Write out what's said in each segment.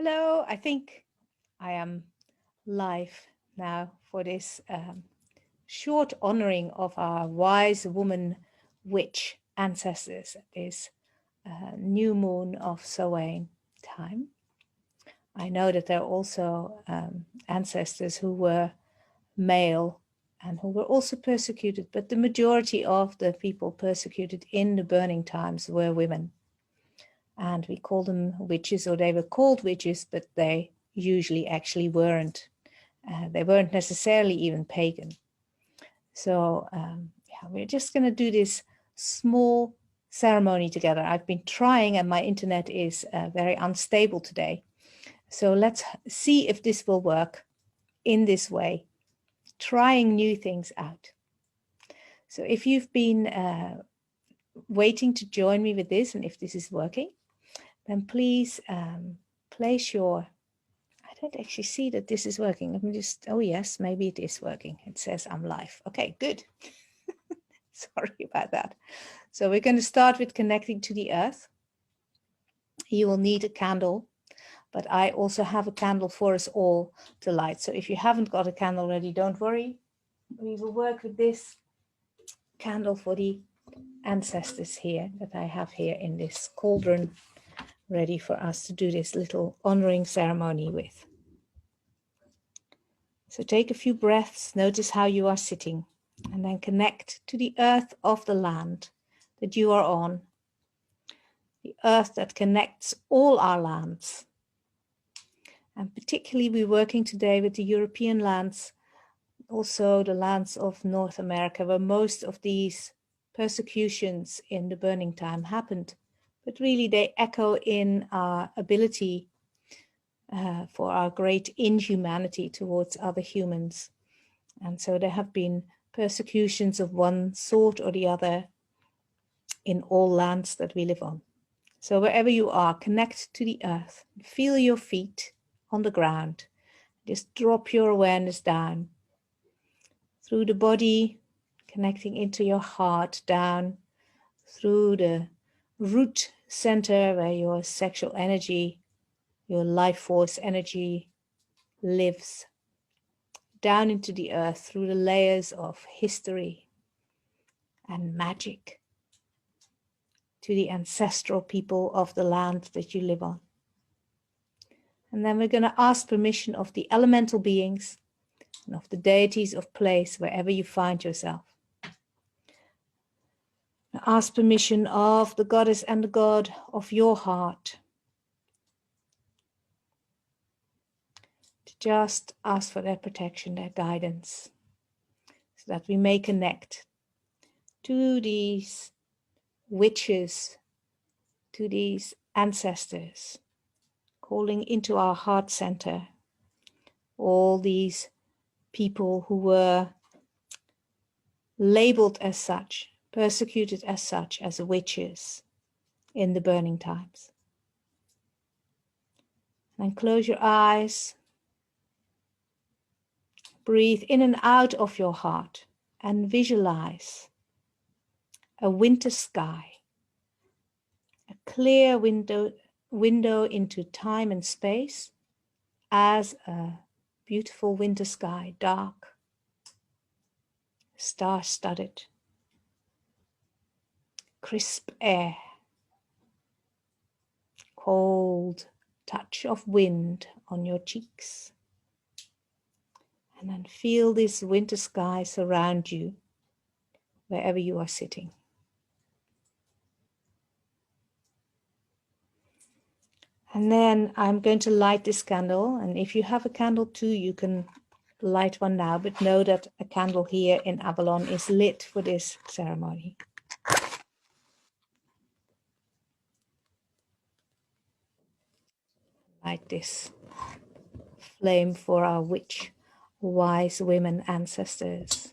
Hello, I think I am live now for this short honoring of our wise woman witch ancestors at this new moon of Samhain time. I know that there are also ancestors who were male and who were also persecuted, but the majority of the people persecuted in the burning times were women. And we call them witches, or they were called witches, but they usually actually weren't. They weren't necessarily even pagan. So yeah, we're just going to do this small ceremony together. I've been trying and my internet is very unstable today. So let's see if this will work in this way, trying new things out. So if you've been waiting to join me with this, and if this is working, then please place your, I don't actually see that this is working. Let me just, oh yes, maybe it is working. It says I'm live. Okay, good. Sorry about that. So we're going to start with connecting to the earth. You will need a candle, but I also have a candle for us all to light. So if you haven't got a candle ready, don't worry. We will work with this candle for the ancestors here that I have here in this cauldron, ready for us to do this little honoring ceremony with. So take a few breaths, notice how you are sitting, and then connect to the earth of the land that you are on, the earth that connects all our lands. And particularly we're working today with the European lands, also the lands of North America, where most of these persecutions in the burning time happened. But really they echo in our ability for our great inhumanity towards other humans. And so there have been persecutions of one sort or the other in all lands that we live on. So wherever you are, connect to the earth. Feel your feet on the ground. Just drop your awareness down through the body, connecting into your heart, down through the root center where your sexual energy, your life force energy lives, down into the earth through the layers of history and magic to the ancestral people of the land that you live on. And then we're going to ask permission of the elemental beings and of the deities of place wherever you find yourself. Ask permission of the goddess and the god of your heart to just ask for their protection, their guidance, so that we may connect to these witches, to these ancestors, calling into our heart center all these people who were labeled as such, persecuted as such, as witches in the burning times. And close your eyes, breathe in and out of your heart, and visualize a winter sky, a clear window into time and space as a beautiful winter sky, dark, star-studded, crisp air, cold touch of wind on your cheeks. And then feel this winter sky surround you wherever you are sitting. And then I'm going to light this candle. And if you have a candle too, you can light one now, but know that a candle here in Avalon is lit for this ceremony. Light this flame for our witch, wise women ancestors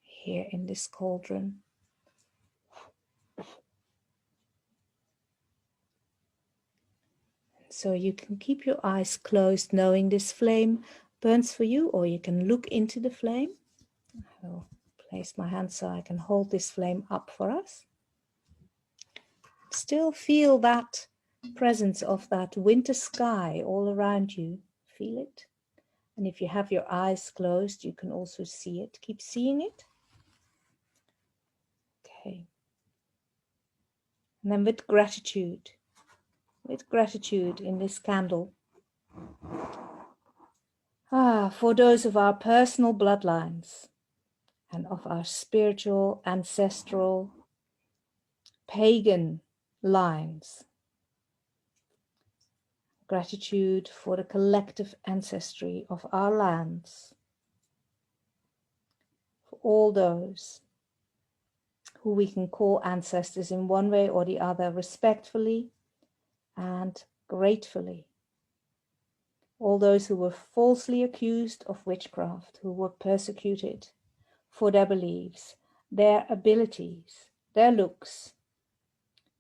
here in this cauldron. So you can keep your eyes closed, knowing this flame burns for you, or you can look into the flame. I'll place my hand so I can hold this flame up for us. Still feel that presence of that winter sky all around you. Feel it. And if you have your eyes closed, you can also see it. Keep seeing it. Okay. And then with gratitude in this candle, for those of our personal bloodlines and of our spiritual, ancestral, pagan lines. Gratitude for the collective ancestry of our lands, for all those who we can call ancestors in one way or the other, respectfully and gratefully. All those who were falsely accused of witchcraft, who were persecuted for their beliefs, their abilities, their looks,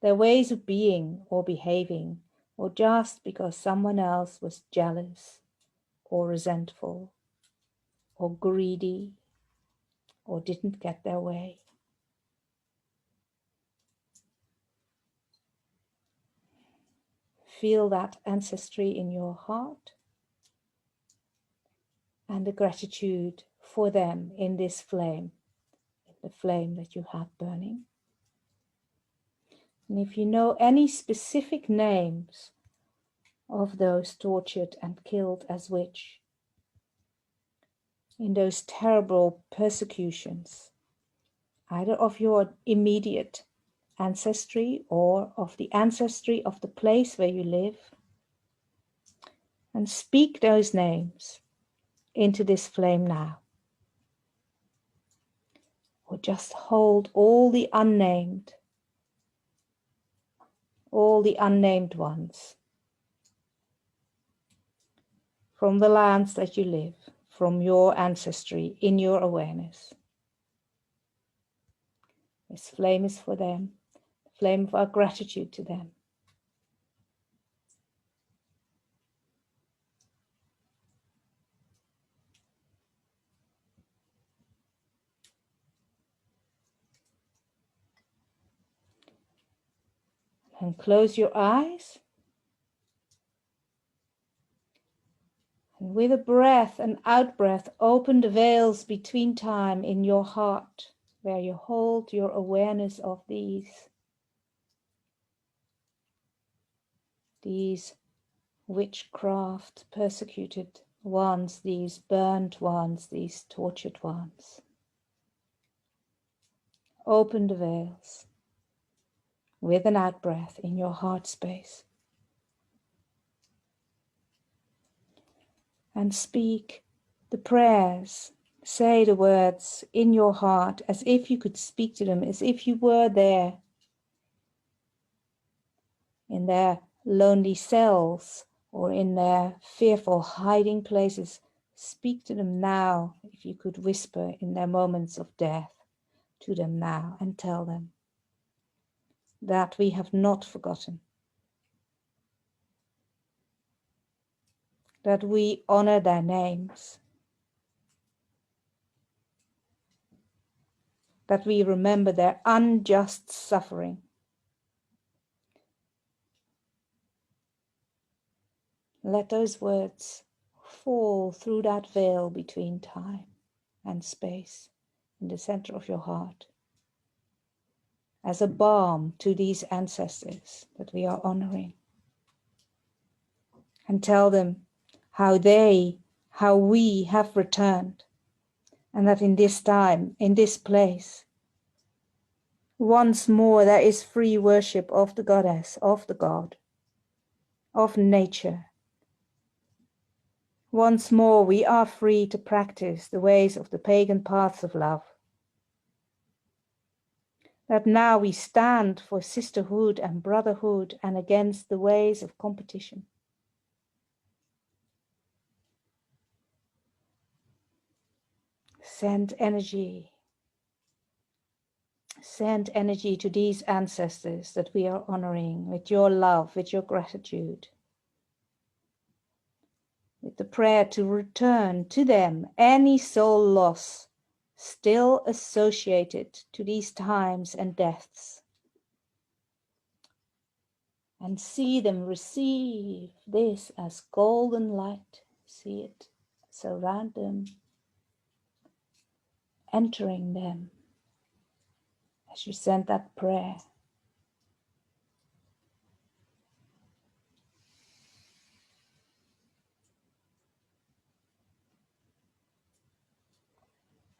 their ways of being or behaving, or just because someone else was jealous or resentful or greedy or didn't get their way. Feel that ancestry in your heart and the gratitude for them in this flame, in the flame that you have burning. And if you know any specific names of those tortured and killed as witch in those terrible persecutions, either of your immediate ancestry or of the ancestry of the place where you live, and speak those names into this flame now. Or just hold all the unnamed ones from the lands that you live, from your ancestry in your awareness. This flame is for them, the flame of our gratitude to them. And close your eyes. And with a breath and out breath, open the veils between time in your heart, where you hold your awareness of these witchcraft persecuted ones, these burnt ones, these tortured ones. Open the veils with an out breath in your heart space. And speak the prayers, say the words in your heart as if you could speak to them, as if you were there in their lonely cells or in their fearful hiding places. Speak to them now, if you could whisper in their moments of death to them now, and tell them that we have not forgotten, that we honor their names, that we remember their unjust suffering. Let those words fall through that veil between time and space in the center of your heart as a balm to these ancestors that we are honoring. And tell them how we have returned, and that in this time, in this place, once more there is free worship of the goddess, of the god, of nature. Once more we are free to practice the ways of the pagan paths of love. That now we stand for sisterhood and brotherhood and against the ways of competition. Send energy to these ancestors that we are honoring with your love, with your gratitude, with the prayer to return to them any soul loss still associated to these times and deaths. and see them receive this as golden light. See it surround them, entering them as you send that prayer.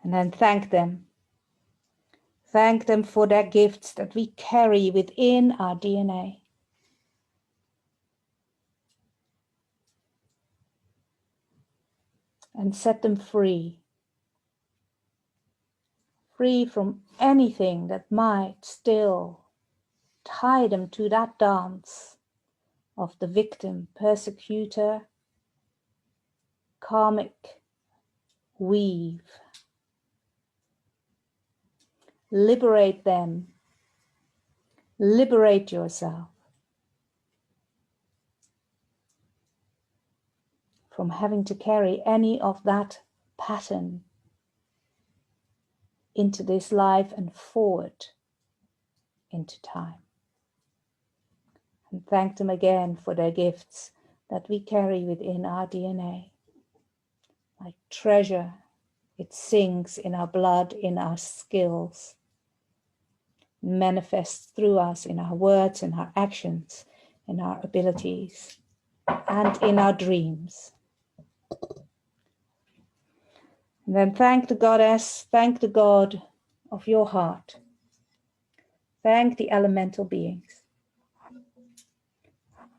And then thank them. Thank them for their gifts that we carry within our DNA. And set them free. Free from anything that might still tie them to that dance of the victim, persecutor, karmic weave. Liberate them. Liberate yourself from having to carry any of that pattern into this life and forward into time. And thank them again for their gifts that we carry within our DNA. Like treasure, it sings in our blood, in our skills, manifests through us in our words, in our actions, in our abilities, and in our dreams. And then thank the goddess, thank the God of your heart. Thank the elemental beings.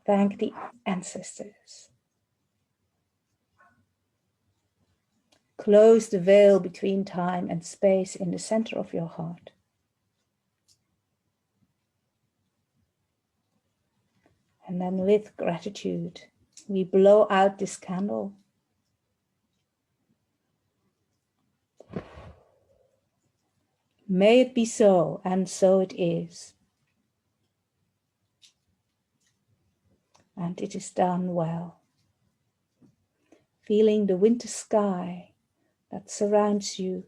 Thank the ancestors. Close the veil between time and space in the center of your heart. And then with gratitude, we blow out this candle. May it be so, and so it is. And it is done well. Feeling the winter sky that surrounds you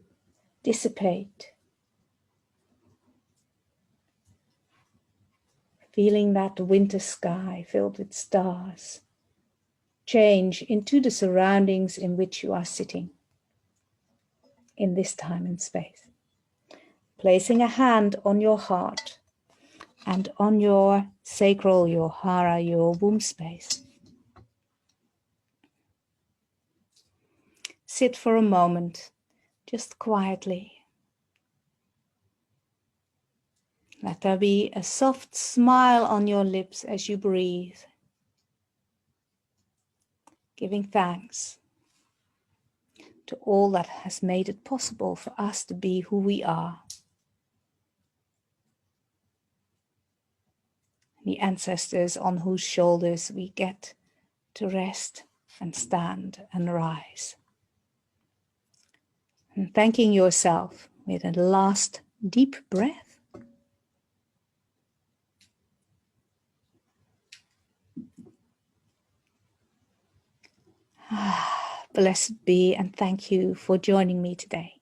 dissipate. Feeling that winter sky filled with stars change into the surroundings in which you are sitting in this time and space. Placing a hand on your heart and on your sacral, your hara, your womb space. Sit for a moment, just quietly. Let there be a soft smile on your lips as you breathe, giving thanks to all that has made it possible for us to be who we are. The ancestors on whose shoulders we get to rest and stand and rise. And thanking yourself with a last deep breath. Blessed be, and thank you for joining me today.